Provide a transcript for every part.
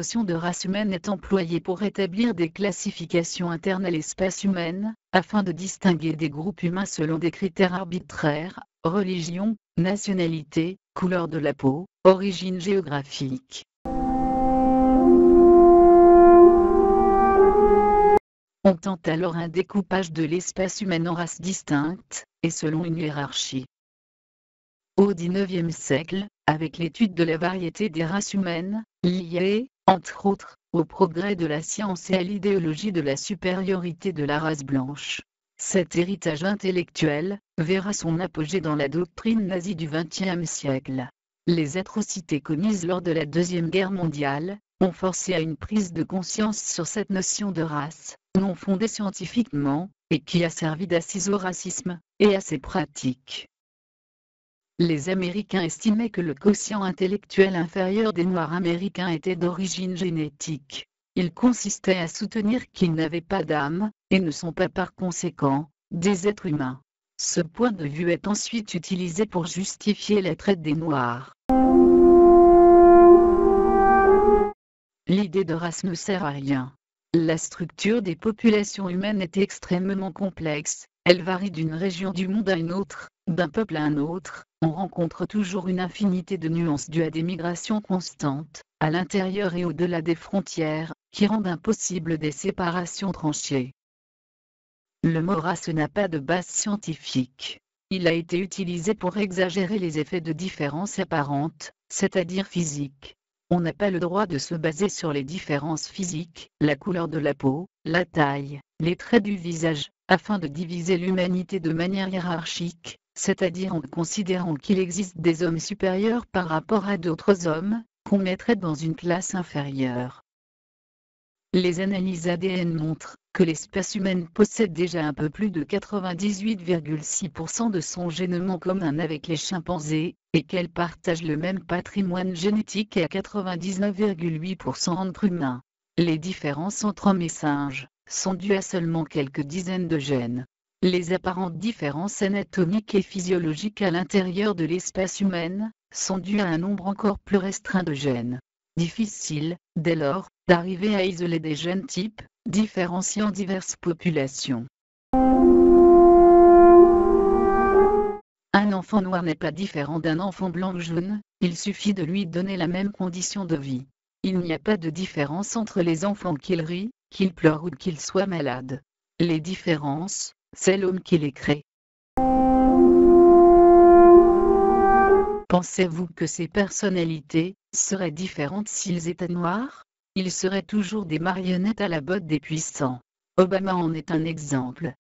notion de race humaine est employée pour établir des classifications internes à l'espèce humaine, afin de distinguer des groupes humains selon des critères arbitraires, religion, nationalité, couleur de la peau, origine géographique. On tente alors un découpage de l'espèce humaine en races distinctes, et selon une hiérarchie. Au XIXe siècle, avec l'étude de la variété des races humaines, liée, entre autres, au progrès de la science et à l'idéologie de la supériorité de la race blanche, cet héritage intellectuel verra son apogée dans la doctrine nazie du XXe siècle. Les atrocités commises lors de la Deuxième Guerre mondiale ont forcé à une prise de conscience sur cette notion de race, non fondée scientifiquement, et qui a servi d'assise au racisme et à ses pratiques. Les Américains estimaient que le quotient intellectuel inférieur des Noirs américains était d'origine génétique. Il consistait à soutenir qu'ils n'avaient pas d'âme, et ne sont pas par conséquent, des êtres humains. Ce point de vue est ensuite utilisé pour justifier la traite des Noirs. L'idée de race ne sert à rien. La structure des populations humaines est extrêmement complexe, elle varie d'une région du monde à une autre, d'un peuple à un autre, on rencontre toujours une infinité de nuances dues à des migrations constantes, à l'intérieur et au-delà des frontières, qui rendent impossible des séparations tranchées. Le mot race n'a pas de base scientifique. Il a été utilisé pour exagérer les effets de différences apparentes, c'est-à-dire physiques. On n'a pas le droit de se baser sur les différences physiques, la couleur de la peau, la taille, les traits du visage, afin de diviser l'humanité de manière hiérarchique, c'est-à-dire en considérant qu'il existe des hommes supérieurs par rapport à d'autres hommes, qu'on mettrait dans une classe inférieure. Les analyses ADN montrent que l'espèce humaine possède déjà un peu plus de 98,6% de son génome commun avec les chimpanzés, et qu'elle partage le même patrimoine génétique à 99,8% entre humains. Les différences entre hommes et singes sont dues à seulement quelques dizaines de gènes. Les apparentes différences anatomiques et physiologiques à l'intérieur de l'espèce humaine sont dues à un nombre encore plus restreint de gènes. Difficile, dès lors, d'arriver à isoler des gènes types, différenciant diverses populations. Un enfant noir n'est pas différent d'un enfant blanc ou jaune, il suffit de lui donner la même condition de vie. Il n'y a pas de différence entre les enfants qu'ils rient, qu'ils pleurent ou qu'ils soient malades. Les différences, c'est l'homme qui les crée. Pensez-vous que ces personnalités seraient différentes s'ils étaient noirs? Ils seraient toujours des marionnettes à la botte des puissants. Obama en est un exemple.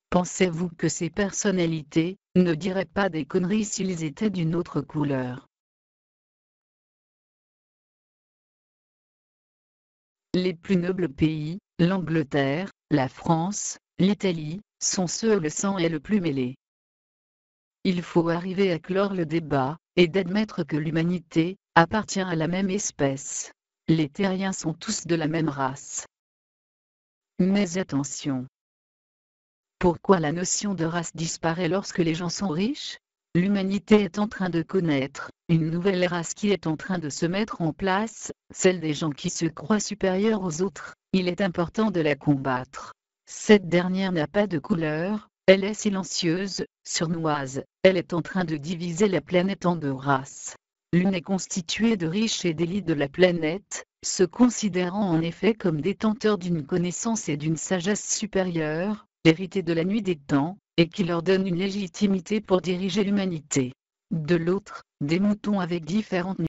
Pensez-vous que ces personnalités ne diraient pas des conneries s'ils étaient d'une autre couleur? Les plus nobles pays, l'Angleterre, la France, l'Italie, sont ceux où le sang est le plus mêlé. Il faut arriver à clore le débat, et d'admettre que l'humanité appartient à la même espèce. Les terriens sont tous de la même race. Mais attention! Pourquoi la notion de race disparaît lorsque les gens sont riches? L'humanité est en train de connaître une nouvelle race qui est en train de se mettre en place, celle des gens qui se croient supérieurs aux autres. Il est important de la combattre. Cette dernière n'a pas de couleur, elle est silencieuse, sournoise, elle est en train de diviser la planète en deux races. L'une est constituée de riches et d'élites de la planète, se considérant en effet comme détenteurs d'une connaissance et d'une sagesse supérieure, héritée de la nuit des temps, et qui leur donne une légitimité pour diriger l'humanité. De l'autre, des moutons avec différentes